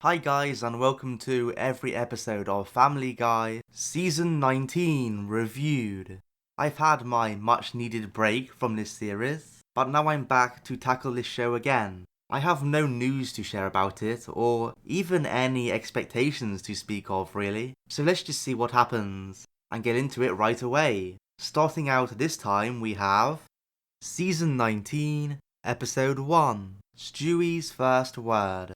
Hi guys, and welcome to every episode of Famiglia Guy Season 19 Reviewed. I've had my much needed break from this series, but now I'm back to tackle this show again. I have no news to share about it, or even any expectations to speak of really, so let's just see what happens, and get into it right away. Starting out this time we have Season 19, Episode 1, Stewie's First Word.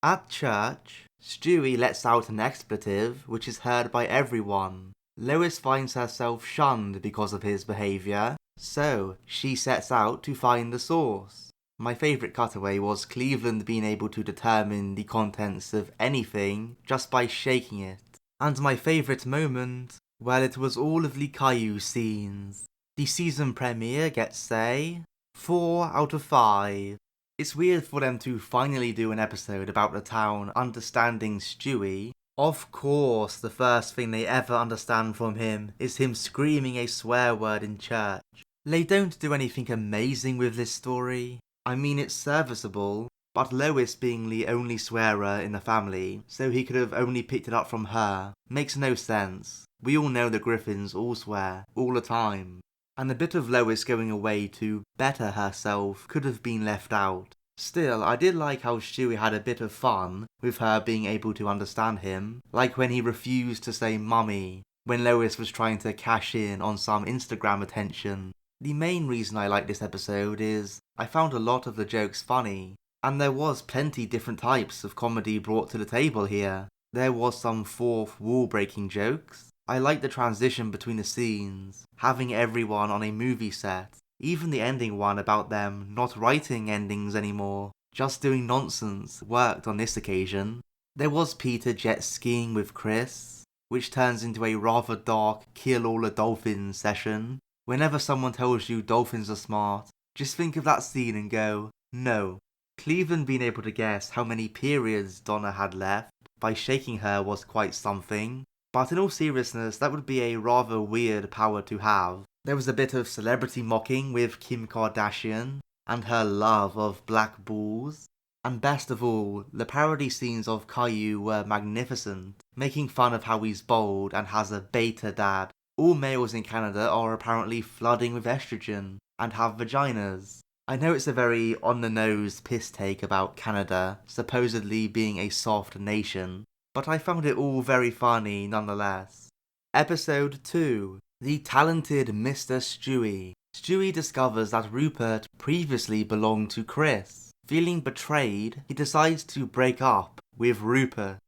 At church, Stewie lets out an expletive which is heard by everyone. Lois finds herself shunned because of his behaviour, so she sets out to find the source. My favourite cutaway was Cleveland being able to determine the contents of anything just by shaking it. And my favourite moment, well, it was all of the Caillou scenes. The season premiere gets a 4 out of 5. It's weird for them to finally do an episode about the town understanding Stewie. Of course, the first thing they ever understand from him is him screaming a swear word in church. They don't do anything amazing with this story. I mean, it's serviceable, but Lois being the only swearer in the family, so he could have only picked it up from her, makes no sense. We all know the Griffins all swear, all the time. And the bit of Lois going away to better herself could have been left out. Still, I did like how Stewie had a bit of fun with her being able to understand him, like when he refused to say mummy, when Lois was trying to cash in on some Instagram attention. The main reason I like this episode is I found a lot of the jokes funny, and there was plenty different types of comedy brought to the table here. There was some fourth wall breaking jokes. I like the transition between the scenes, having everyone on a movie set, even the ending one about them not writing endings anymore, just doing nonsense, worked on this occasion. There was Peter jet skiing with Chris, which turns into a rather dark kill all the dolphins session. Whenever someone tells you dolphins are smart, just think of that scene and go, no. Cleveland being able to guess how many periods Donna had left by shaking her was quite something. But in all seriousness, that would be a rather weird power to have. There was a bit of celebrity mocking with Kim Kardashian and her love of black balls. And best of all, the parody scenes of Caillou were magnificent, making fun of how he's bald and has a beta dad. All males in Canada are apparently flooding with estrogen and have vaginas. I know it's a very on-the-nose piss take about Canada supposedly being a soft nation, but I found it all very funny nonetheless. Episode 2. The Talented Mr. Stewie. Stewie discovers that Rupert previously belonged to Chris. Feeling betrayed, he decides to break up with Rupert.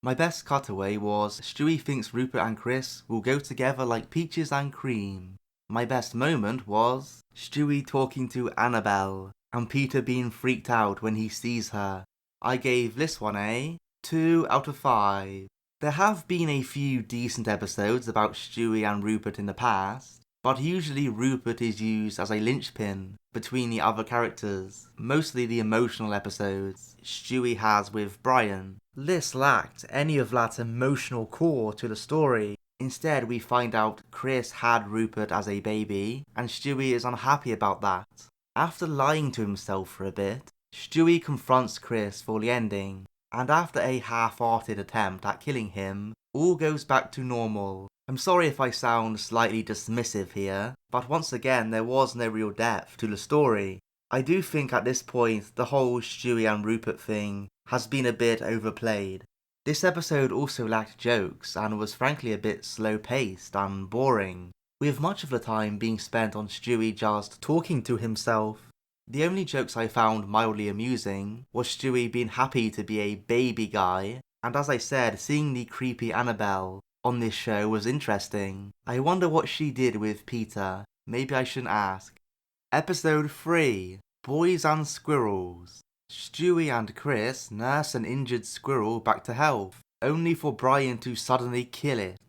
My best cutaway was Stewie thinks Rupert and Chris will go together like peaches and cream. My best moment was Stewie talking to Annabelle and Peter being freaked out when he sees her. I gave this one a 2 out of 5. There have been a few decent episodes about Stewie and Rupert in the past, but usually Rupert is used as a linchpin between the other characters, mostly the emotional episodes Stewie has with Brian. This lacked any of that emotional core to the story. Instead, we find out Chris had Rupert as a baby, and Stewie is unhappy about that. After lying to himself for a bit, Stewie confronts Chris for the ending, and after a half-hearted attempt at killing him, all goes back to normal. I'm sorry if I sound slightly dismissive here, but once again there was no real depth to the story. I do think at this point the whole Stewie and Rupert thing has been a bit overplayed. This episode also lacked jokes and was frankly a bit slow-paced and boring, with much of the time being spent on Stewie just talking to himself. The only jokes I found mildly amusing was Stewie being happy to be a baby guy, and as I said, seeing the creepy Annabelle on this show was interesting. I wonder what she did with Peter. Maybe I shouldn't ask. Episode 3. Boys and Squirrels. Stewie and Chris nurse an injured squirrel back to health, only for Brian to suddenly kill it.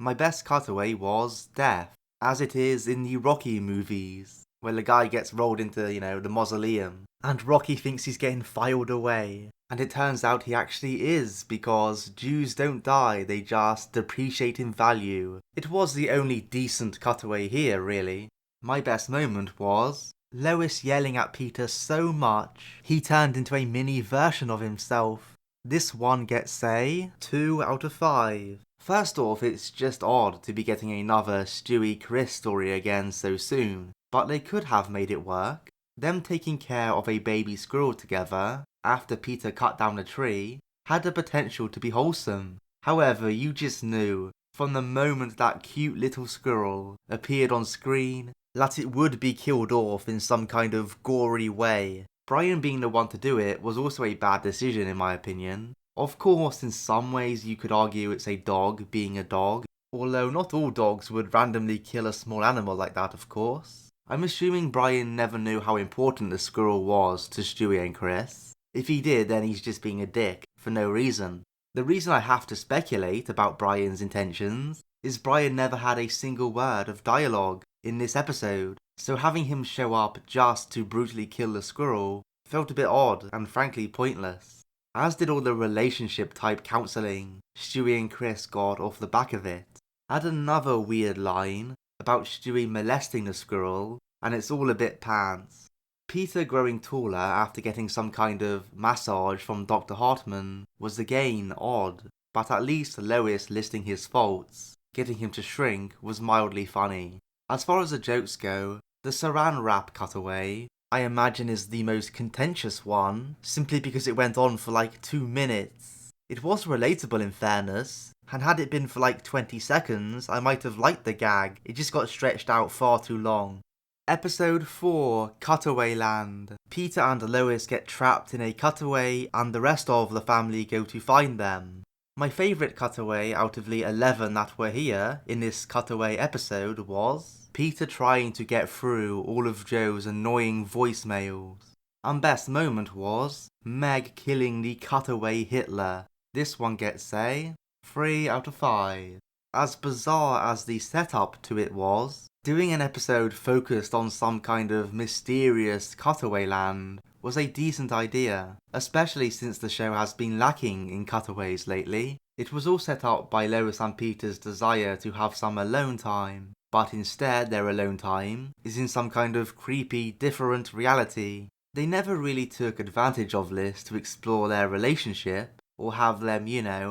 My best cutaway was death, as it is in the Rocky movies, where the guy gets rolled into, the mausoleum, and Rocky thinks he's getting filed away. And it turns out he actually is, because Jews don't die, they just depreciate in value. It was the only decent cutaway here, really. My best moment was Lois yelling at Peter so much, he turned into a mini version of himself. This one gets a 2 out of 5. First off, it's just odd to be getting another Stewie Chris story again so soon, but they could have made it work. Them taking care of a baby squirrel together, after Peter cut down a tree, had the potential to be wholesome. However, you just knew, from the moment that cute little squirrel appeared on screen, that it would be killed off in some kind of gory way. Brian being the one to do it was also a bad decision in my opinion. Of course, in some ways you could argue it's a dog being a dog, although not all dogs would randomly kill a small animal like that, of course. I'm assuming Brian never knew how important the squirrel was to Stewie and Chris. If he did, then he's just being a dick, for no reason. The reason I have to speculate about Brian's intentions is Brian never had a single word of dialogue in this episode, so having him show up just to brutally kill the squirrel felt a bit odd and frankly pointless. As did all the relationship type counselling Stewie and Chris got off the back of it. Add another weird line about Stewie molesting the squirrel, and it's all a bit pants. Peter growing taller after getting some kind of massage from Dr. Hartman was again odd, but at least Lois listing his faults, getting him to shrink, was mildly funny. As far as the jokes go, the saran wrap cutaway I imagine is the most contentious one, simply because it went on for like 2 minutes. It was relatable in fairness, and had it been for like 20 seconds, I might have liked the gag. It just got stretched out far too long. Episode 4, Cutaway Land. Peter and Lois get trapped in a cutaway and the rest of the family go to find them. My favourite cutaway out of the 11 that were here in this cutaway episode was Peter trying to get through all of Joe's annoying voicemails. And best moment was Meg killing the cutaway Hitler. This one gets a 3 out of 5. As bizarre as the setup to it was, doing an episode focused on some kind of mysterious cutaway land was a decent idea, especially since the show has been lacking in cutaways lately. It was all set up by Lois and Peter's desire to have some alone time, but instead their alone time is in some kind of creepy, different reality. They never really took advantage of this to explore their relationship, or have them,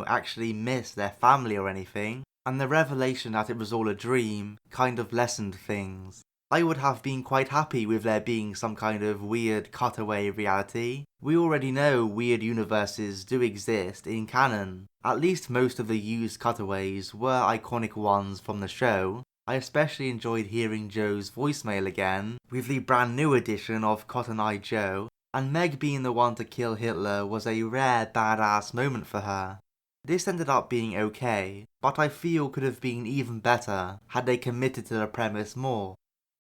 actually miss their family or anything, and the revelation that it was all a dream kind of lessened things. I would have been quite happy with there being some kind of weird cutaway reality. We already know weird universes do exist in canon. At least most of the used cutaways were iconic ones from the show. I especially enjoyed hearing Joe's voicemail again, with the brand new edition of Cotton Eye Joe, and Meg being the one to kill Hitler was a rare badass moment for her. This ended up being okay, but I feel could have been even better had they committed to the premise more.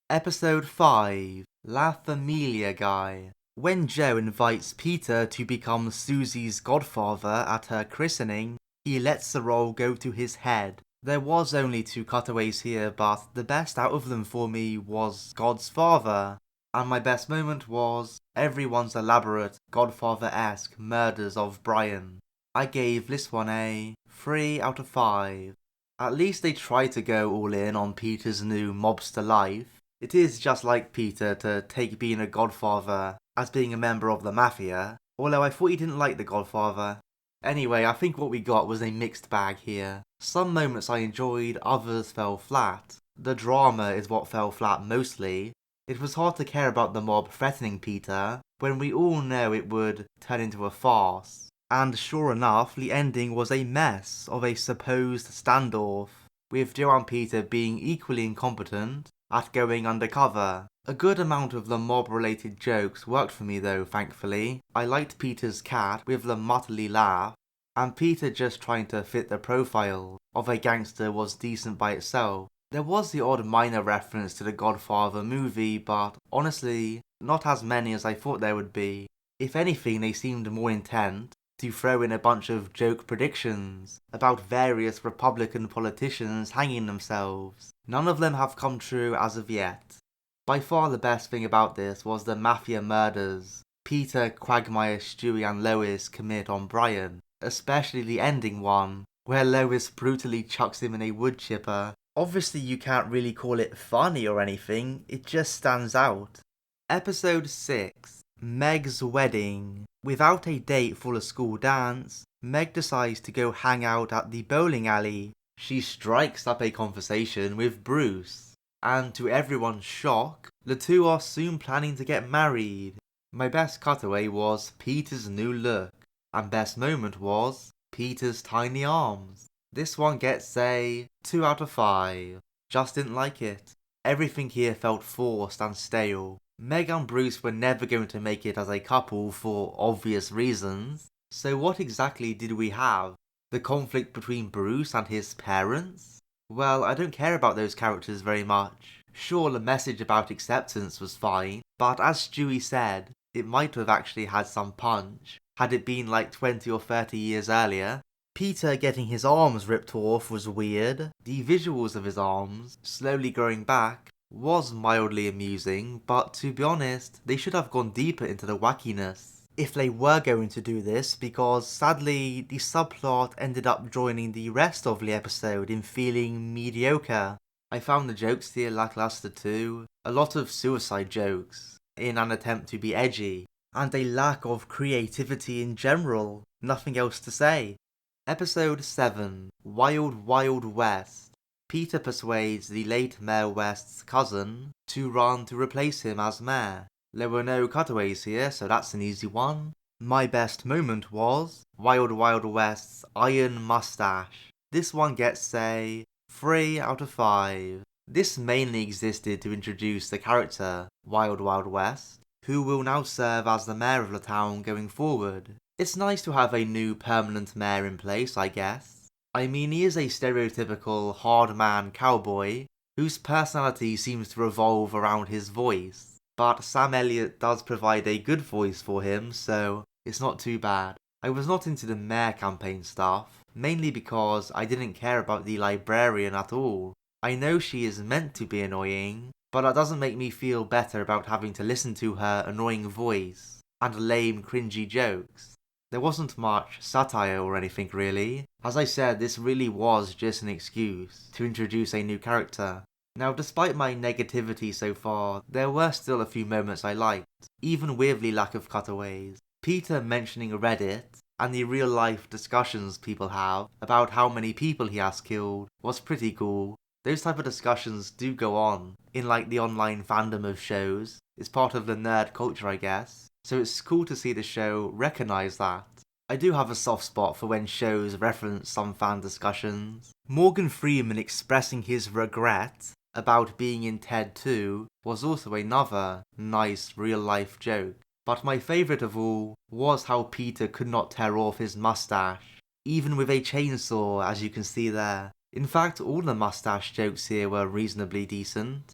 Episode 5, La Famiglia Guy. When Joe invites Peter to become Susie's godfather at her christening, he lets the role go to his head. There was only 2 cutaways here, but the best out of them for me was God's father, and my best moment was everyone's elaborate Godfather-esque murders of Brian. I gave this one a 3 out of 5. At least they tried to go all in on Peter's new mobster life. It is just like Peter to take being a godfather as being a member of the mafia, although I thought he didn't like the Godfather. Anyway, I think what we got was a mixed bag here. Some moments I enjoyed, others fell flat. The drama is what fell flat mostly. It was hard to care about the mob threatening Peter, when we all know it would turn into a farce. And sure enough, the ending was a mess of a supposed standoff, with Joe and Peter being equally incompetent at going undercover. A good amount of the mob-related jokes worked for me though, thankfully. I liked Peter's cat with the muttly laugh, and Peter just trying to fit the profile of a gangster was decent by itself. There was the odd minor reference to the Godfather movie, but honestly, not as many as I thought there would be. If anything, they seemed more intent to throw in a bunch of joke predictions about various Republican politicians hanging themselves. None of them have come true as of yet. By far the best thing about this was the mafia murders Peter, Quagmire, Stewie and Lois commit on Brian, especially the ending one, where Lois brutally chucks him in a wood chipper. Obviously you can't really call it funny or anything, it just stands out. Episode 6, Meg's Wedding. Without a date for the school dance, Meg decides to go hang out at the bowling alley. She strikes up a conversation with Bruce, and to everyone's shock, the two are soon planning to get married. My best cutaway was Peter's new look, and best moment was Peter's tiny arms. This one gets a 2 out of 5. Just didn't like it. Everything here felt forced and stale. Meg and Bruce were never going to make it as a couple for obvious reasons. So what exactly did we have? The conflict between Bruce and his parents? Well, I don't care about those characters very much. Sure, the message about acceptance was fine, but as Stewie said, it might have actually had some punch, had it been like 20 or 30 years earlier. Peter getting his arms ripped off was weird. The visuals of his arms, slowly growing back, was mildly amusing, but to be honest, they should have gone deeper into the wackiness if they were going to do this, because sadly, the subplot ended up joining the rest of the episode in feeling mediocre. I found the jokes here lackluster too, a lot of suicide jokes, in an attempt to be edgy, and a lack of creativity in general, nothing else to say. Episode 7, Wild Wild West. Peter persuades the late Mayor West's cousin to run to replace him as mayor. There were no cutaways here, so that's an easy one. My best moment was Wild Wild West's iron mustache. This one gets a 3 out of 5. This mainly existed to introduce the character, Wild Wild West, who will now serve as the mayor of the town going forward. It's nice to have a new permanent mayor in place, I guess. I mean, he is a stereotypical hard-man cowboy whose personality seems to revolve around his voice, but Sam Elliott does provide a good voice for him, so it's not too bad. I was not into the mayor campaign stuff, mainly because I didn't care about the librarian at all. I know she is meant to be annoying, but that doesn't make me feel better about having to listen to her annoying voice and lame cringy jokes. There wasn't much satire or anything really. As I said, this really was just an excuse to introduce a new character. Now, despite my negativity so far, there were still a few moments I liked, even with the lack of cutaways. Peter mentioning Reddit, and the real life discussions people have about how many people he has killed was pretty cool. Those type of discussions do go on in like the online fandom of shows. It's part of the nerd culture, I guess. So it's cool to see the show recognise that. I do have a soft spot for when shows reference some fan discussions. Morgan Freeman expressing his regret about being in Ted 2 was also another nice real life joke. But my favourite of all was how Peter could not tear off his mustache, even with a chainsaw, as you can see there. In fact, all the mustache jokes here were reasonably decent.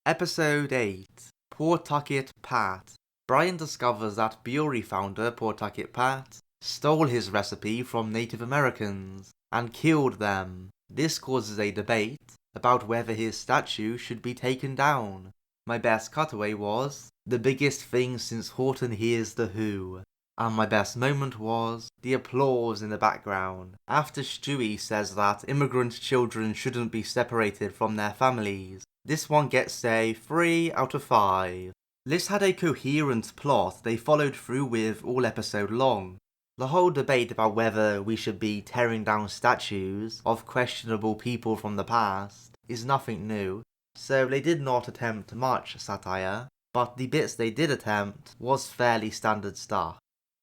Episode 8, Pawtucket Pat. Brian discovers that brewery founder Pawtucket Pat stole his recipe from Native Americans and killed them. This causes a debate about whether his statue should be taken down. My best cutaway was the biggest thing since Horton hears the Who. And my best moment was the applause in the background after Stewie says that immigrant children shouldn't be separated from their families. This one gets a 3 out of 5. This had a coherent plot they followed through with all episode long. The whole debate about whether we should be tearing down statues of questionable people from the past is nothing new, so they did not attempt much satire, but the bits they did attempt was fairly standard stuff.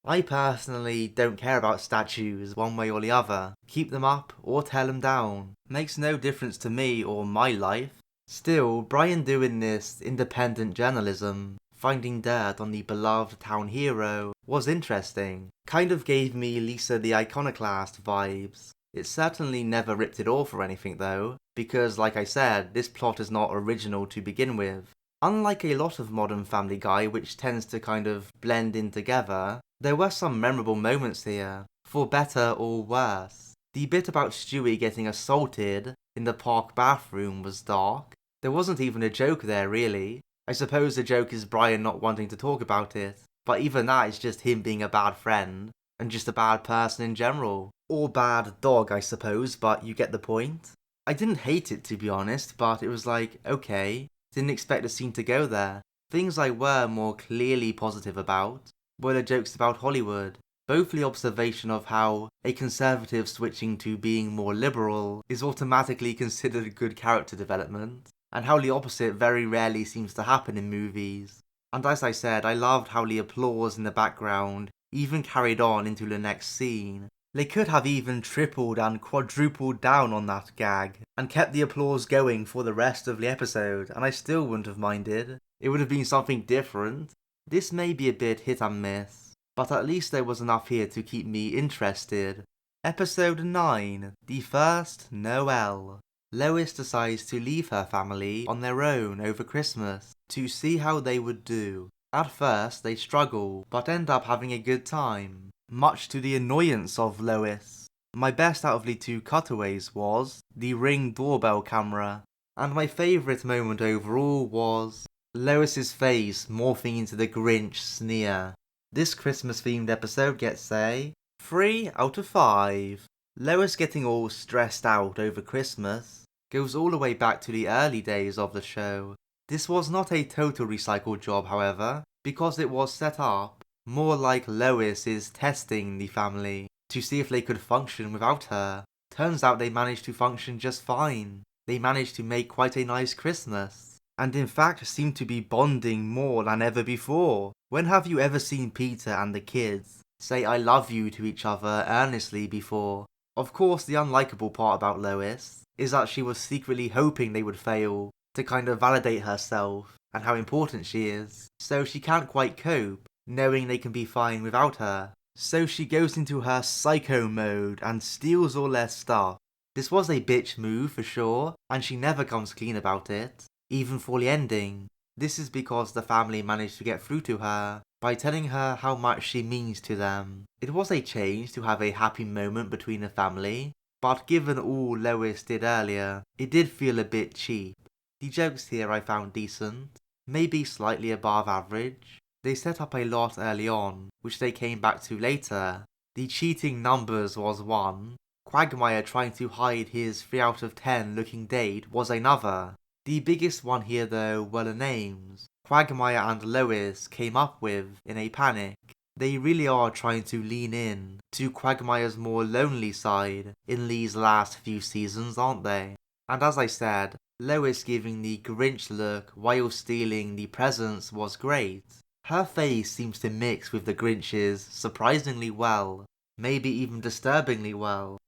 I personally don't care about statues one way or the other. Keep them up or tear them down. Makes no difference to me or my life. Still, Brian doing this independent journalism, finding dirt on the beloved town hero, was interesting. Kind of gave me Lisa the Iconoclast vibes. It certainly never ripped it off or anything though, because like I said, this plot is not original to begin with. Unlike a lot of modern Family Guy which tends to kind of blend in together, there were some memorable moments here, for better or worse. The bit about Stewie getting assaulted in the park bathroom was dark. There wasn't even a joke there really. I suppose the joke is Brian not wanting to talk about it, but even that is just him being a bad friend, and just a bad person in general. Or bad dog I suppose, but you get the point. I didn't hate it to be honest, but it was like, okay, didn't expect the scene to go there. Things I were more clearly positive about were the jokes about Hollywood. Both the observation of how a conservative switching to being more liberal is automatically considered good character development, and how the opposite very rarely seems to happen in movies. And as I said, I loved how the applause in the background even carried on into the next scene. They could have even tripled and quadrupled down on that gag, and kept the applause going for the rest of the episode, and I still wouldn't have minded. It would have been something different. This may be a bit hit and miss, but at least there was enough here to keep me interested. Episode 9, The First Noel. Lois decides to leave her family on their own over Christmas to see how they would do. At first they struggle, but end up having a good time, much to the annoyance of Lois. My best out of the two cutaways was the Ring doorbell camera, and my favourite moment overall was Lois's face morphing into the Grinch sneer. This Christmas themed episode gets a 3 out of 5. Lois getting all stressed out over Christmas goes all the way back to the early days of the show. This was not a total recycled job, however, because it was set up more like Lois is testing the family to see if they could function without her. Turns out they managed to function just fine. They managed to make quite a nice Christmas, and in fact seem to be bonding more than ever before. When have you ever seen Peter and the kids say I love you to each other earnestly before? Of course, the unlikable part about Lois is that she was secretly hoping they would fail to kind of validate herself and how important she is, so she can't quite cope, knowing they can be fine without her. So she goes into her psycho mode and steals all their stuff. This was a bitch move for sure, and she never comes clean about it, even for the ending. This is because the family managed to get through to her by telling her how much she means to them. It was a change to have a happy moment between the family, but given all Lois did earlier, it did feel a bit cheap. The jokes here I found decent, maybe slightly above average. They set up a lot early on, which they came back to later. The cheating numbers was one. Quagmire trying to hide his 3 out of 10 looking date was another. The biggest one here though were the names Quagmire and Lois came up with in a panic. They really are trying to lean in to Quagmire's more lonely side in these last few seasons, aren't they? And as I said, Lois giving the Grinch look while stealing the presents was great. Her face seems to mix with the Grinch's surprisingly well, maybe even disturbingly well.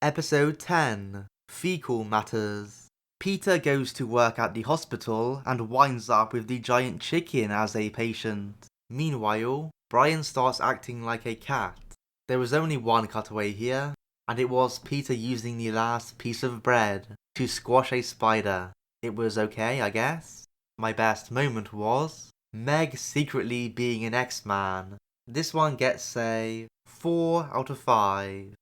Episode 10, Fecal Matters. Peter goes to work at the hospital and winds up with the giant chicken as a patient. Meanwhile, Brian starts acting like a cat. There was only one cutaway here, and it was Peter using the last piece of bread to squash a spider. It was okay, I guess. My best moment was Meg secretly being an X-Man. This one gets a 4 out of 5.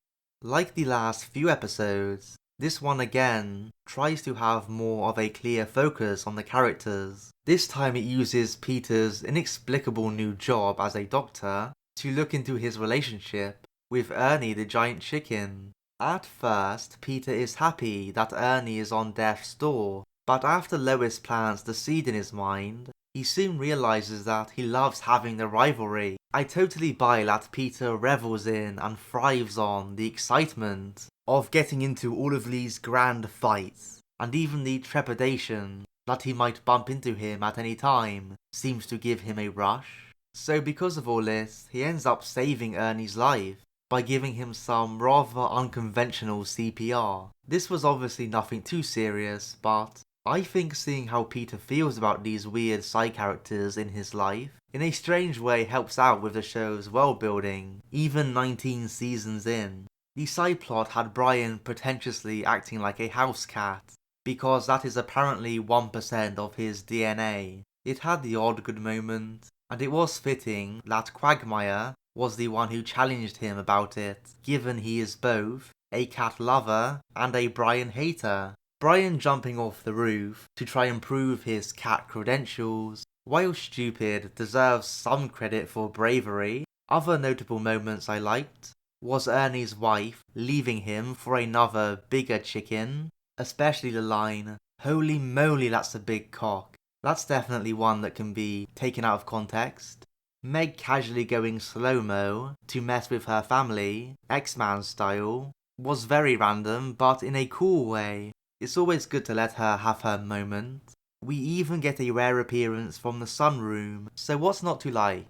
Like the last few episodes, this one again tries to have more of a clear focus on the characters. This time it uses Peter's inexplicable new job as a doctor to look into his relationship with Ernie the giant chicken. At first, Peter is happy that Ernie is on death's door, but after Lois plants the seed in his mind, he soon realizes that he loves having the rivalry. I totally buy that Peter revels in and thrives on the excitement of getting into all of these grand fights, and even the trepidation that he might bump into him at any time seems to give him a rush. So because of all this, he ends up saving Ernie's life by giving him some rather unconventional CPR. This was obviously nothing too serious, but I think seeing how Peter feels about these weird side characters in his life in a strange way helps out with the show's world building, even 19 seasons in. The side plot had Brian pretentiously acting like a house cat, because that is apparently 1% of his DNA. It had the odd good moment, and it was fitting that Quagmire was the one who challenged him about it, given he is both a cat lover and a Brian hater. Brian jumping off the roof to try and prove his cat credentials, while stupid, deserves some credit for bravery. Other notable moments I liked was Ernie's wife leaving him for another bigger chicken, especially the line, "Holy moly, that's a big cock." That's definitely one that can be taken out of context. Meg casually going slow-mo to mess with her family, X-Man style, was very random but in a cool way. It's always good to let her have her moment. We even get a rare appearance from the sunroom, so what's not to like?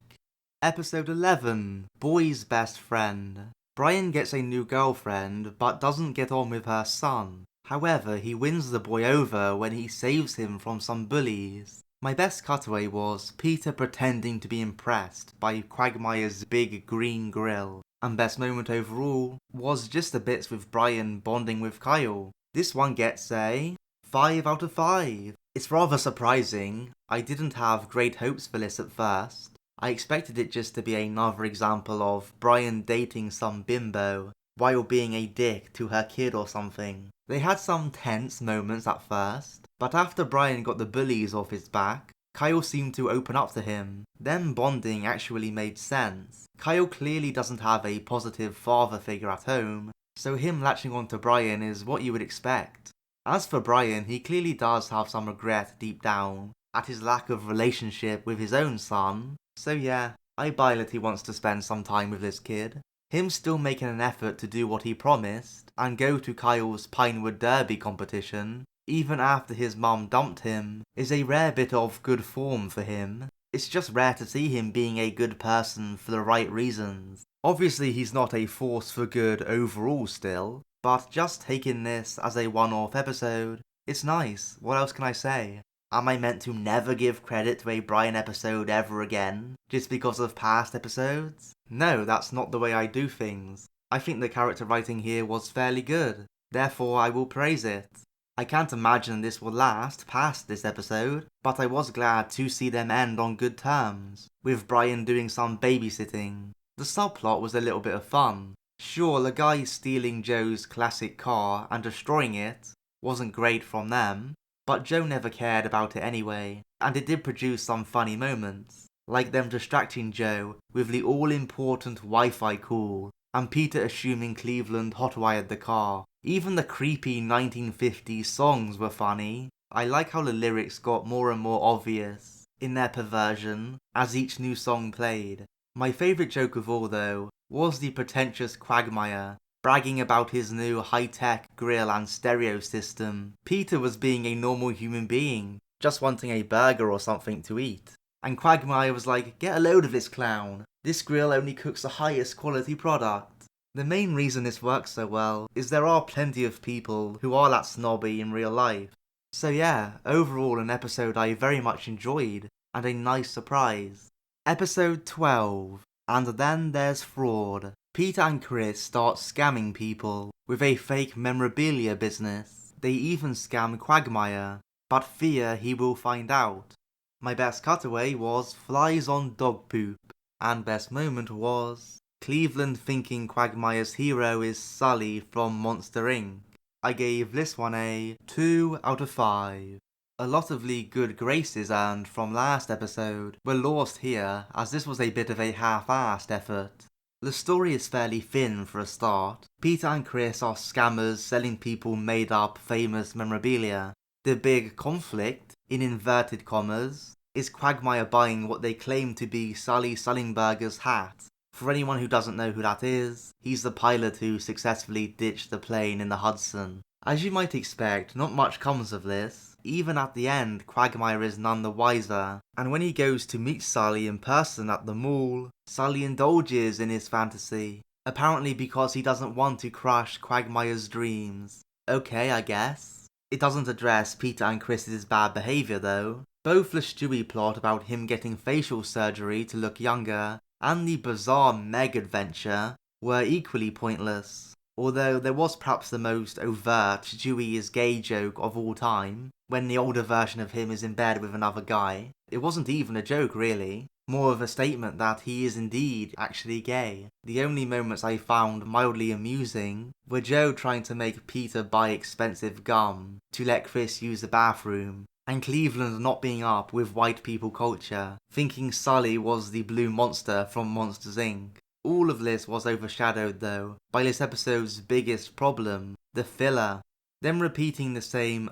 Episode 11, Boy's Best Friend. Brian gets a new girlfriend, but doesn't get on with her son. However, he wins the boy over when he saves him from some bullies. My best cutaway was Peter pretending to be impressed by Quagmire's big green grill. And best moment overall was just the bits with Brian bonding with Kyle. This one gets a 5 out of 5. It's rather surprising. I didn't have great hopes for this at first. I expected it just to be another example of Brian dating some bimbo while being a dick to her kid or something. They had some tense moments at first, but after Brian got the bullies off his back, Kyle seemed to open up to him. Them bonding actually made sense. Kyle clearly doesn't have a positive father figure at home, so him latching onto Brian is what you would expect. As for Brian, he clearly does have some regret deep down at his lack of relationship with his own son, so yeah, I buy that he wants to spend some time with this kid. Him still making an effort to do what he promised and go to Kyle's Pinewood Derby competition, even after his mum dumped him, is a rare bit of good form for him. It's just rare to see him being a good person for the right reasons. Obviously he's not a force for good overall still, but just taking this as a one-off episode, it's nice. What else can I say? Am I meant to never give credit to a Brian episode ever again, just because of past episodes? No, that's not the way I do things. I think the character writing here was fairly good, therefore I will praise it. I can't imagine this will last past this episode, but I was glad to see them end on good terms, with Brian doing some babysitting. The subplot was a little bit of fun. Sure, the guy stealing Joe's classic car and destroying it wasn't great from them, but Joe never cared about it anyway, and it did produce some funny moments, like them distracting Joe with the all-important Wi-Fi call, and Peter assuming Cleveland hotwired the car. Even the creepy 1950s songs were funny. I like how the lyrics got more and more obvious in their perversion as each new song played. My favourite joke of all though was the pretentious Quagmire bragging about his new high-tech grill and stereo system. Peter was being a normal human being, just wanting a burger or something to eat. And Quagmire was like, get a load of this clown. This grill only cooks the highest quality product. The main reason this works so well is there are plenty of people who are that snobby in real life. So yeah, overall an episode I very much enjoyed, and a nice surprise. Episode 12, and then there's fraud. Peter and Chris start scamming people with a fake memorabilia business. They even scam Quagmire, but fear he will find out. My best cutaway was flies on dog poop, and best moment was Cleveland thinking Quagmire's hero is Sully from Monster Inc. I gave this one a 2 out of 5. A lot of the good graces earned from last episode were lost here, as this was a bit of a half-assed effort. The story is fairly thin for a start. Peter and Chris are scammers selling people made up famous memorabilia. The big conflict, in inverted commas, is Quagmire buying what they claim to be Sully Sullenberger's hat. For anyone who doesn't know who that is, he's the pilot who successfully ditched the plane in the Hudson. As you might expect, not much comes of this. Even at the end, Quagmire is none the wiser, and when he goes to meet Sully in person at the mall, Sully indulges in his fantasy, apparently because he doesn't want to crush Quagmire's dreams. Okay, I guess. It doesn't address Peter and Chris's bad behaviour though. Both the Stewie plot about him getting facial surgery to look younger, and the bizarre Meg adventure were equally pointless. Although there was perhaps the most overt Stewie is gay joke of all time, when the older version of him is in bed with another guy. It wasn't even a joke really, more of a statement that he is indeed actually gay. The only moments I found mildly amusing were Joe trying to make Peter buy expensive gum to let Chris use the bathroom, and Cleveland not being up with white people culture, thinking Sully was the blue monster from Monsters Inc. All of this was overshadowed though by this episode's biggest problem, the filler. Them repeating the same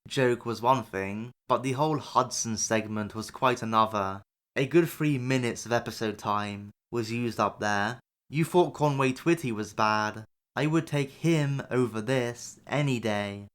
joke was one thing, but the whole Hudson segment was quite another. A good 3 minutes of episode time was used up there. You thought Conway Twitty was bad. I would take him over this any day.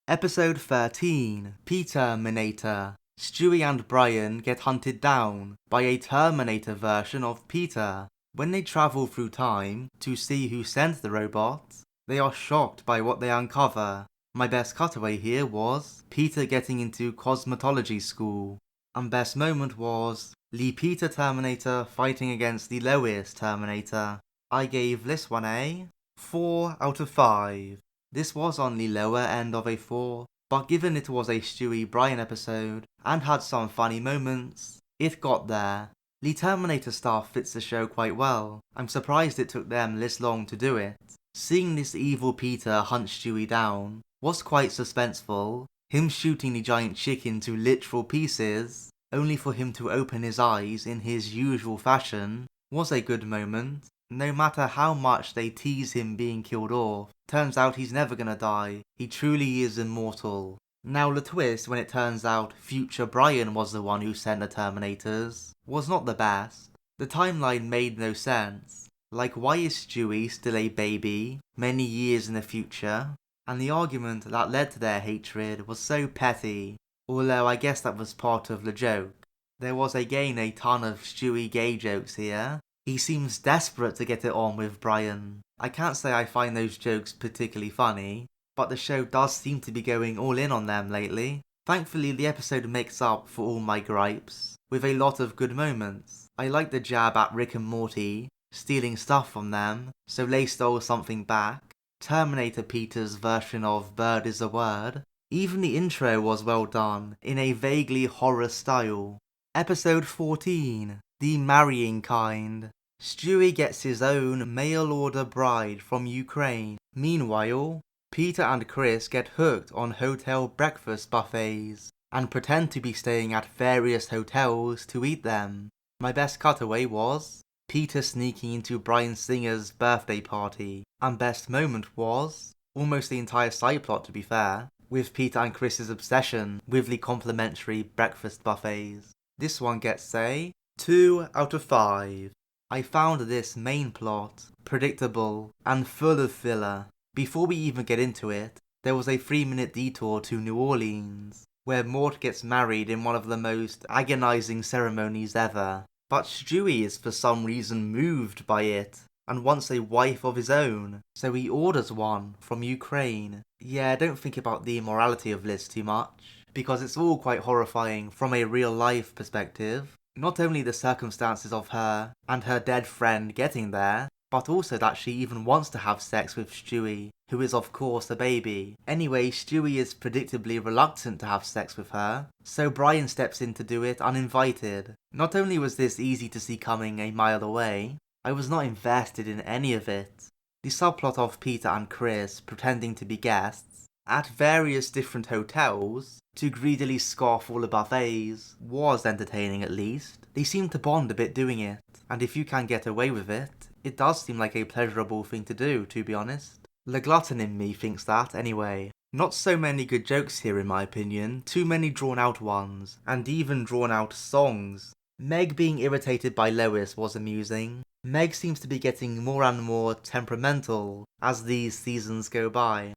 Episode 13, PeTerminator. Stewie and Brian get hunted down by a Terminator version of Peter. When they travel through time to see who sent the robot, they are shocked by what they uncover. My best cutaway here was Peter getting into cosmetology school. And best moment was the Peter Terminator fighting against the Lois Terminator. I gave this one a 4 out of 5. This was on the lower end of a 4, but given it was a Stewie Brian episode and had some funny moments, it got there. The Terminator stuff fits the show quite well. I'm surprised it took them this long to do it. Seeing this evil Peter hunt Stewie down was quite suspenseful. Him shooting the giant chicken to literal pieces, only for him to open his eyes in his usual fashion, was a good moment. No matter how much they tease him being killed off, turns out he's never gonna die. He truly is immortal. Now the twist when it turns out future Brian was the one who sent the Terminators was not the best. The timeline made no sense. Like, why is Stewie still a baby many years in the future? And the argument that led to their hatred was so petty, although I guess that was part of the joke. There was again a ton of Stewie gay jokes here. He seems desperate to get it on with Brian. I can't say I find those jokes particularly funny, but the show does seem to be going all in on them lately. Thankfully, the episode makes up for all my gripes, with a lot of good moments. I like the jab at Rick and Morty, stealing stuff from them, so they stole something back. Terminator Peter's version of Bird is a Word. Even the intro was well done, in a vaguely horror style. Episode 14, The Marrying Kind. Stewie gets his own mail-order bride from Ukraine. Meanwhile, Peter and Chris get hooked on hotel breakfast buffets and pretend to be staying at various hotels to eat them. My best cutaway was Peter sneaking into Bryan Singer's birthday party, and best moment was almost the entire side plot, to be fair, with Peter and Chris's obsession with the complimentary breakfast buffets. This one gets a 2 out of 5. I found this main plot predictable and full of filler. Before we even get into it, there was a 3-minute detour to New Orleans, where Mort gets married in one of the most agonizing ceremonies ever. But Stewie is for some reason moved by it, and wants a wife of his own, so he orders one from Ukraine. Yeah, don't think about the immorality of this too much, because it's all quite horrifying from a real life perspective. Not only the circumstances of her and her dead friend getting there, but also that she even wants to have sex with Stewie, who is of course a baby. Anyway, Stewie is predictably reluctant to have sex with her, so Brian steps in to do it uninvited. Not only was this easy to see coming a mile away, I was not invested in any of it. The subplot of Peter and Chris pretending to be guests at various different hotels to greedily scoff all the buffets was entertaining at least. They seem to bond a bit doing it, and if you can get away with it, it does seem like a pleasurable thing to do, to be honest. The glutton in me thinks that, anyway. Not so many good jokes here in my opinion, too many drawn out ones, and even drawn out songs. Meg being irritated by Lois was amusing. Meg seems to be getting more and more temperamental as these seasons go by.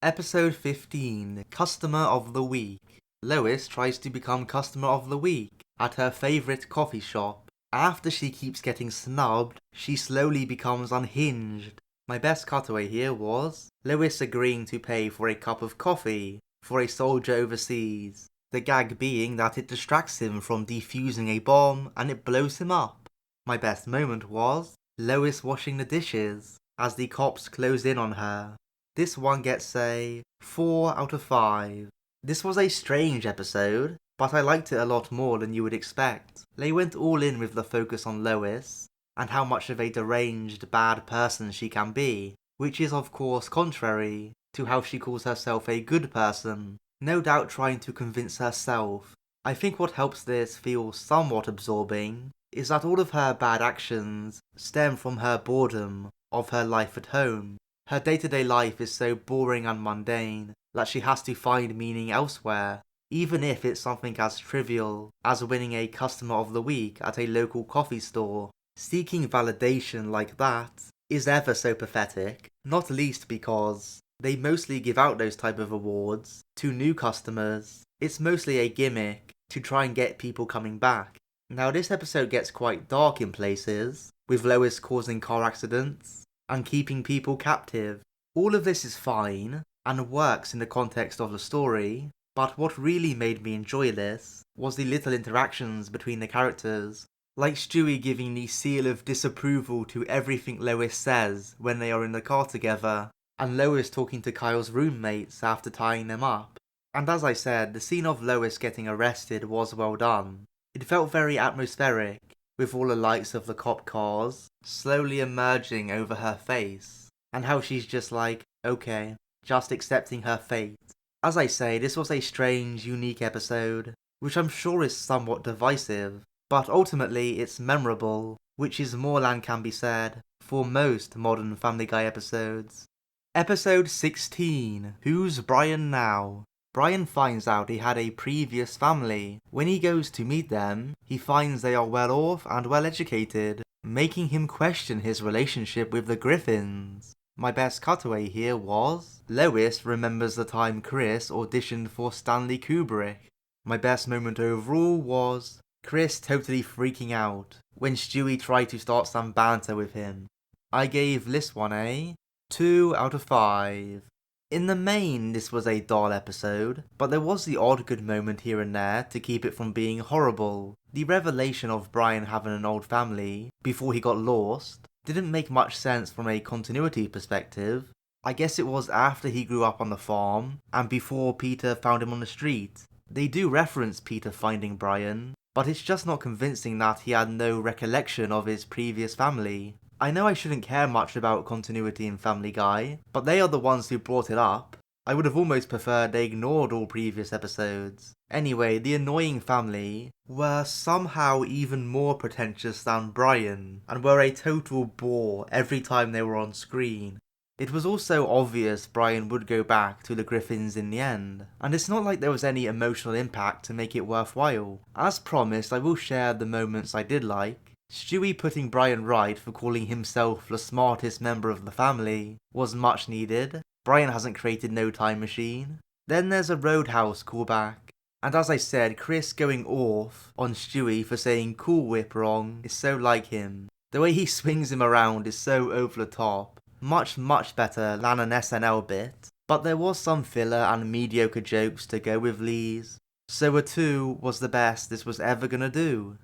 Episode 15, Customer of the Week. Lois tries to become Customer of the Week at her favourite coffee shop. After she keeps getting snubbed, she slowly becomes unhinged. My best cutaway here was Lois agreeing to pay for a cup of coffee for a soldier overseas. The gag being that it distracts him from defusing a bomb and it blows him up. My best moment was Lois washing the dishes as the cops close in on her. This one gets a 4 out of 5. This was a strange episode, but I liked it a lot more than you would expect. They went all in with the focus on Lois, and how much of a deranged, bad person she can be, which is of course contrary to how she calls herself a good person, no doubt trying to convince herself. I think what helps this feel somewhat absorbing is that all of her bad actions stem from her boredom of her life at home. Her day-to-day life is so boring and mundane that she has to find meaning elsewhere. even if it's something as trivial as winning a Customer of the Week at a local coffee store. Seeking validation like that is ever so pathetic, not least because they mostly give out those type of awards to new customers. It's mostly a gimmick to try and get people coming back. Now this episode gets quite dark in places, with Lois causing car accidents and keeping people captive. All of this is fine and works in the context of the story, but what really made me enjoy this was the little interactions between the characters, like Stewie giving the seal of disapproval to everything Lois says when they are in the car together, and Lois talking to Kyle's roommates after tying them up. And as I said, the scene of Lois getting arrested was well done. It felt very atmospheric, with all the lights of the cop cars slowly emerging over her face, and how she's just like, okay, just accepting her fate. As I say, this was a strange, unique episode, which I'm sure is somewhat divisive, but ultimately it's memorable, which is more than can be said for most modern Family Guy episodes. Episode 16, Who's Brian Now? Brian finds out he had a previous family. When he goes to meet them, he finds they are well off and well educated, making him question his relationship with the Griffins. My best cutaway here was Lois remembers the time Chris auditioned for Stanley Kubrick. My best moment overall was Chris totally freaking out when Stewie tried to start some banter with him. I gave this one a 2 out of 5. In the main, this was a dull episode, but there was the odd good moment here and there to keep it from being horrible. The revelation of Brian having an old family before he got lost didn't make much sense from a continuity perspective. I guess it was after he grew up on the farm and before Peter found him on the street. They do reference Peter finding Brian, but it's just not convincing that he had no recollection of his previous family. I know I shouldn't care much about continuity in Family Guy, but they are the ones who brought it up. I would have almost preferred they ignored all previous episodes. Anyway, the annoying family were somehow even more pretentious than Brian, and were a total bore every time they were on screen. It was also obvious Brian would go back to the Griffins in the end, and it's not like there was any emotional impact to make it worthwhile. As promised, I will share the moments I did like. Stewie putting Brian right for calling himself the smartest member of the family was much needed. Brian hasn't created no time machine. Then there's a Roadhouse callback. And as I said, Chris going off on Stewie for saying Cool Whip wrong is so like him. The way he swings him around is so over the top. Much better than an SNL bit. But there was some filler and mediocre jokes to go with these. So a 2 was the best this was ever gonna do.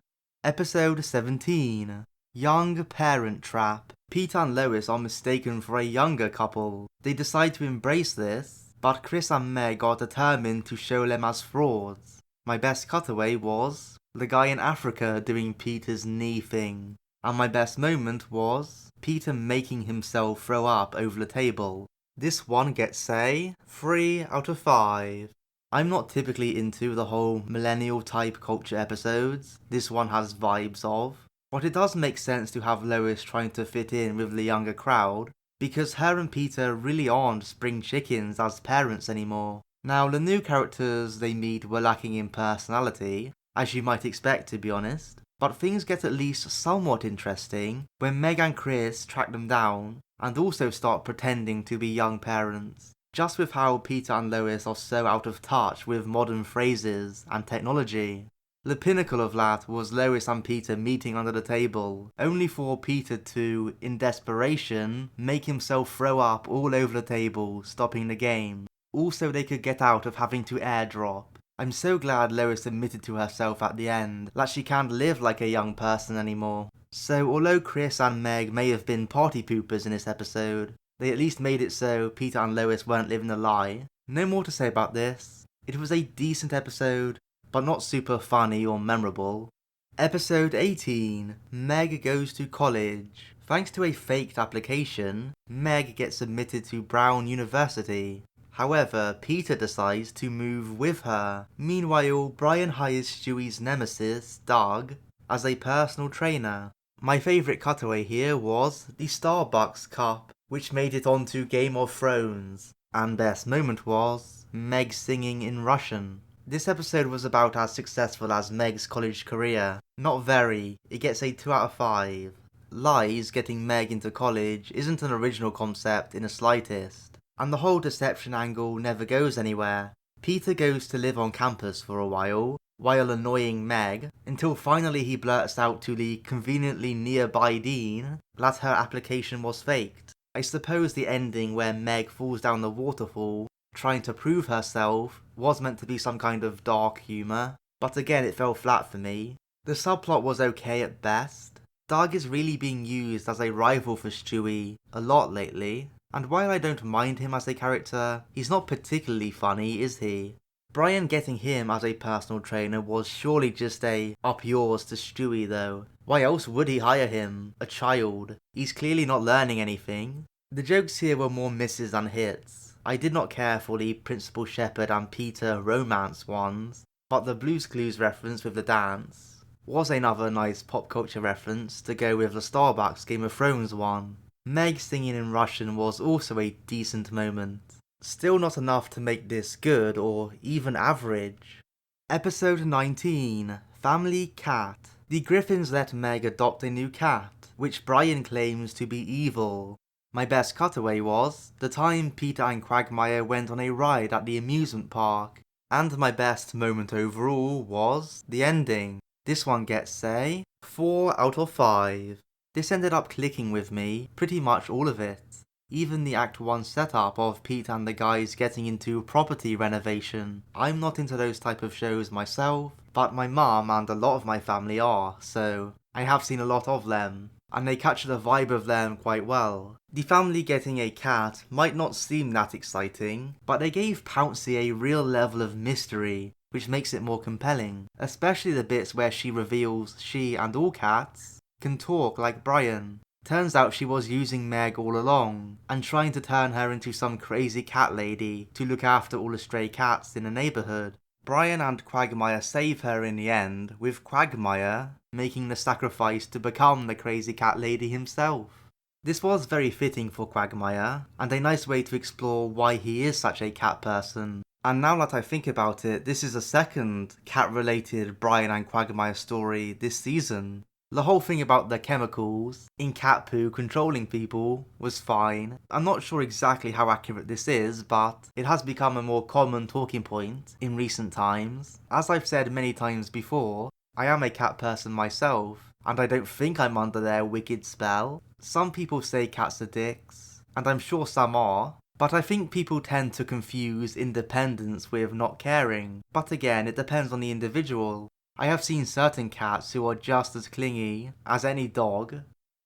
Episode 17, Young Parent Trap. Pete and Lois are mistaken for a younger couple. They decide to embrace this, but Chris and Meg are determined to show them as frauds. My best cutaway was the guy in Africa doing Peter's knee thing. And my best moment was Peter making himself throw up over the table. This one gets a 3 out of 5. I'm not typically into the whole millennial type culture episodes this one has vibes of, but it does make sense to have Lois trying to fit in with the younger crowd, because her and Peter really aren't spring chickens as parents anymore. Now, the new characters they meet were lacking in personality, as you might expect to be honest, but things get at least somewhat interesting when Meg and Chris track them down and also start pretending to be young parents. Just with how Peter and Lois are so out of touch with modern phrases and technology. The pinnacle of that was Lois and Peter meeting under the table, only for Peter to, in desperation, make himself throw up all over the table, stopping the game. Also they could get out of having to airdrop. I'm so glad Lois admitted to herself at the end that she can't live like a young person anymore. So although Chris and Meg may have been party poopers in this episode, they at least made it so Peter and Lois weren't living a lie. No more to say about this. It was a decent episode, but not super funny or memorable. Episode 18, Meg Goes to College. Thanks to a faked application, Meg gets admitted to Brown University. However, Peter decides to move with her. Meanwhile, Brian hires Stewie's nemesis, Doug, as a personal trainer. My favourite cutaway here was the Starbucks cup, which made it onto Game of Thrones. And best moment was Meg singing in Russian. This episode was about as successful as Meg's college career. Not very, it gets a 2 out of 5. Lies getting Meg into college isn't an original concept in the slightest, and the whole deception angle never goes anywhere. Peter goes to live on campus for a while annoying Meg, until finally he blurts out to the conveniently nearby dean that her application was faked. I suppose the ending where Meg falls down the waterfall trying to prove herself was meant to be some kind of dark humour, but again it fell flat for me. The subplot was okay at best. Doug is really being used as a rival for Stewie a lot lately, and while I don't mind him as a character, he's not particularly funny, is he? Brian getting him as a personal trainer was surely just a up yours to Stewie though. Why else would he hire him? A child. He's clearly not learning anything. The jokes here were more misses than hits. I did not care for the Principal Shepherd and Peter romance ones, but the Blue's Clues reference with the dance was another nice pop culture reference to go with the Starbucks Game of Thrones one. Meg singing in Russian was also a decent moment. Still not enough to make this good or even average. Episode 19, Family Cat. The Griffins let Meg adopt a new cat, which Brian claims to be evil. My best cutaway was the time Peter and Quagmire went on a ride at the amusement park. And my best moment overall was the ending. This one gets a 4 out of 5. This ended up clicking with me, pretty much all of it. Even the Act 1 setup of Pete and the guys getting into property renovation. I'm not into those type of shows myself, but my mum and a lot of my family are, so I have seen a lot of them, and they capture the vibe of them quite well. The family getting a cat might not seem that exciting, but they gave Pouncy a real level of mystery, which makes it more compelling, especially the bits where she reveals she and all cats can talk like Brian. Turns out she was using Meg all along, and trying to turn her into some crazy cat lady to look after all the stray cats in the neighbourhood. Brian and Quagmire save her in the end, with Quagmire making the sacrifice to become the crazy cat lady himself. This was very fitting for Quagmire, and a nice way to explore why he is such a cat person. And now that I think about it, this is the second cat-related Brian and Quagmire story this season. The whole thing about the chemicals in cat poo controlling people was fine. I'm not sure exactly how accurate this is, but it has become a more common talking point in recent times. As I've said many times before, I am a cat person myself, and I don't think I'm under their wicked spell. Some people say cats are dicks, and I'm sure some are, but I think people tend to confuse independence with not caring. But again, it depends on the individual. I have seen certain cats who are just as clingy as any dog.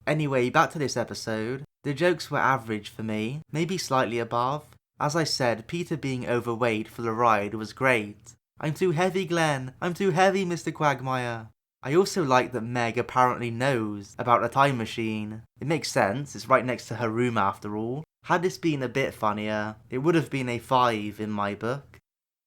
Anyway, back to this episode. The jokes were average for me, maybe slightly above. As I said, Peter being overweight for the ride was great. I'm too heavy, Glenn. I'm too heavy, Mr. Quagmire. I also like that Meg apparently knows about a time machine. It makes sense, it's right next to her room after all. Had this been a bit funnier, it would have been a 5 in my book.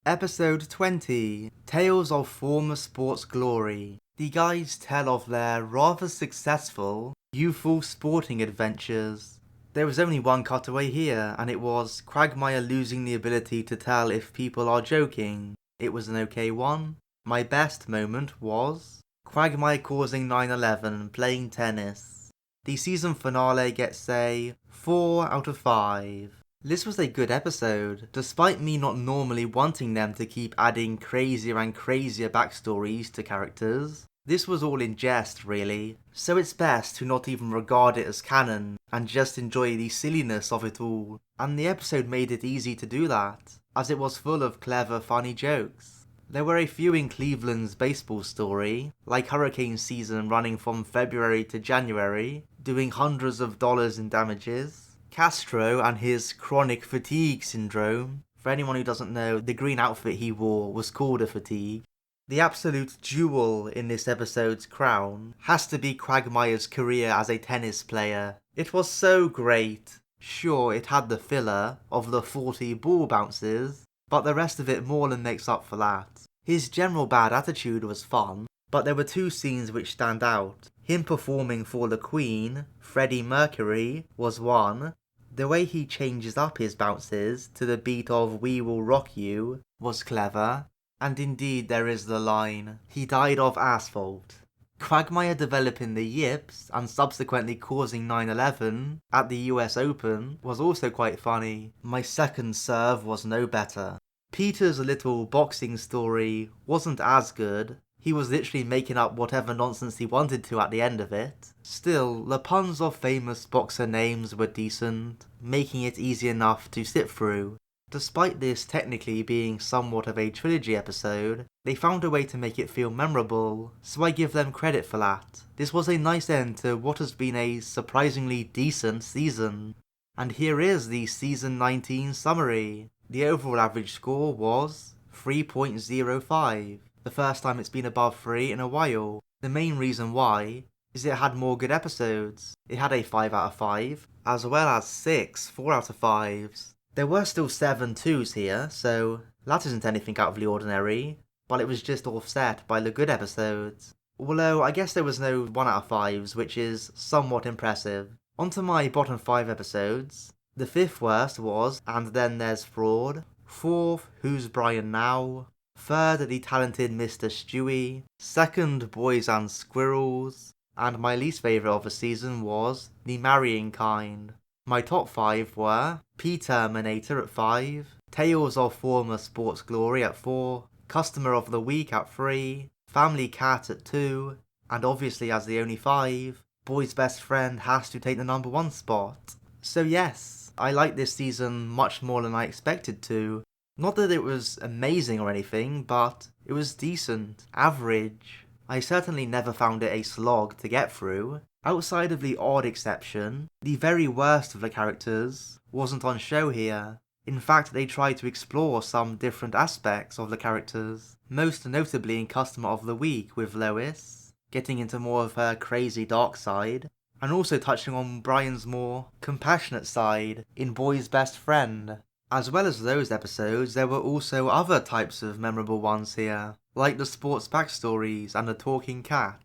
Episode 20, Tales of Former Sports Glory. The guys tell of their rather successful, youthful sporting adventures. There was only one cutaway here, and it was Quagmire losing the ability to tell if people are joking. It was an okay one. My best moment was Quagmire causing 9/11 playing tennis. The season finale gets a 4 out of 5. This was a good episode, despite me not normally wanting them to keep adding crazier and crazier backstories to characters. This was all in jest, really, so it's best to not even regard it as canon, and just enjoy the silliness of it all. And the episode made it easy to do that, as it was full of clever, funny jokes. There were a few in Cleveland's baseball story, like hurricane season running from February to January, doing hundreds of dollars in damages. Castro and his chronic fatigue syndrome. For anyone who doesn't know, the green outfit he wore was called a fatigue. The absolute jewel in this episode's crown has to be Quagmire's career as a tennis player. It was so great. Sure, it had the filler of the 40 ball bounces, but the rest of it more than makes up for that. His general bad attitude was fun, but there were two scenes which stand out. Him performing for the Queen, Freddie Mercury, was one. The way he changes up his bounces to the beat of We Will Rock You was clever, And indeed there is the line, "He died of asphalt." Quagmire developing the yips and subsequently causing 9/11 at the US Open was also quite funny. My second serve was no better. Peter's little boxing story wasn't as good. He was literally making up whatever nonsense he wanted to at the end of it. Still, the puns of famous boxer names were decent, making it easy enough to sit through. Despite this technically being somewhat of a trilogy episode, they found a way to make it feel memorable, so I give them credit for that. This was a nice end to what has been a surprisingly decent season. And here is the Season 19 summary. The overall average score was 3.05, the first time it's been above 3 in a while. The main reason why is it had more good episodes. It had a 5 out of 5, as well as 6 4 out of 5s. There were still 7 2s here, so that isn't anything out of the ordinary, but it was just offset by the good episodes. Although I guess there was no 1 out of 5s, which is somewhat impressive. Onto my bottom 5 episodes. The 5th worst was And Then There's Fraud. 4th, Who's Brian Now? 3rd, The Talented Mr. Stewie. 2nd, Boys and Squirrels. And my least favourite of the season was The Marrying Kind. My top 5 were PeTerminator at 5, Tales of Former Sports Glory at 4, Customer of the Week at 3, Family Cat at 2, and obviously as the only 5, Boy's Best Friend has to take the number 1 spot. So yes, I liked this season much more than I expected to. Not that it was amazing or anything, but it was decent, average. I certainly never found it a slog to get through. Outside of the odd exception, the very worst of the characters wasn't on show here. In fact, they tried to explore some different aspects of the characters, most notably in Customer of the Week with Lois, getting into more of her crazy dark side, and also touching on Brian's more compassionate side in Boy's Best Friend. As well as those episodes, there were also other types of memorable ones here, like the sports backstories and the talking cat.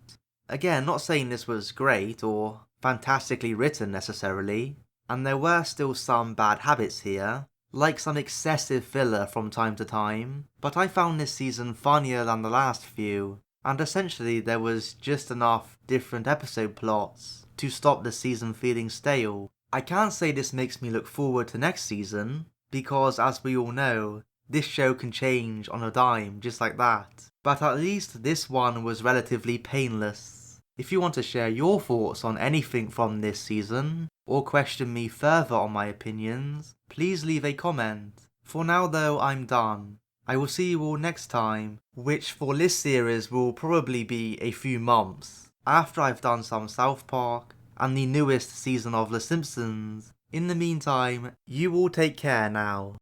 Again, not saying this was great or fantastically written necessarily, and there were still some bad habits here, like some excessive filler from time to time, but I found this season funnier than the last few, and essentially there was just enough different episode plots to stop the season feeling stale. I can't say this makes me look forward to next season, because as we all know, this show can change on a dime just like that, but at least this one was relatively painless. If you want to share your thoughts on anything from this season, or question me further on my opinions, please leave a comment. For now though, I'm done. I will see you all next time, which for this series will probably be a few months, after I've done some South Park and the newest season of The Simpsons. In the meantime, you all take care now.